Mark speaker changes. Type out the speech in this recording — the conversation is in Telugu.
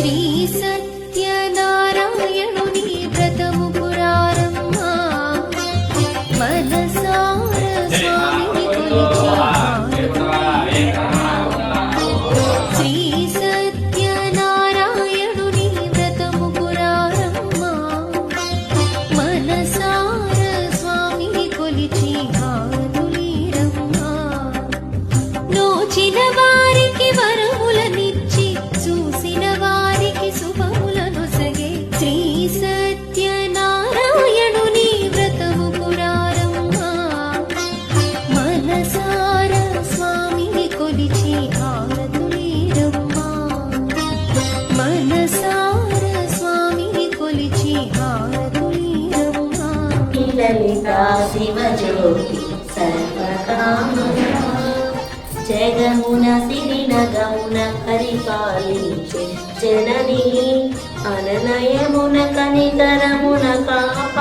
Speaker 1: శ్రీ సత్యనారాయణుని వ్రతము పురారమ్మా మనసార స్వామిని కొలిచి శ్రీ సత్యనారాయణుని వ్రతము పురారమ్మా మనసార స్వామిని కొలిచి హారతులీరమ్మా నోచిన వారికి వరములనిచ్చి చూసిన వారికి శుభములను సగే శ్రీ సత్యనారాయణుని వ్రతము పురారమ్మా మనసార స్వామిని కొలిచి హారతులీరమ్మా మనసార స్వామిని కొలిచి హారతులీరమ్మా
Speaker 2: లలితా శివజ్యోతి సర్వకామనా జగమున సిరినగమున పరిపాలించే జనని అననయమున కనికరమున కాపాడే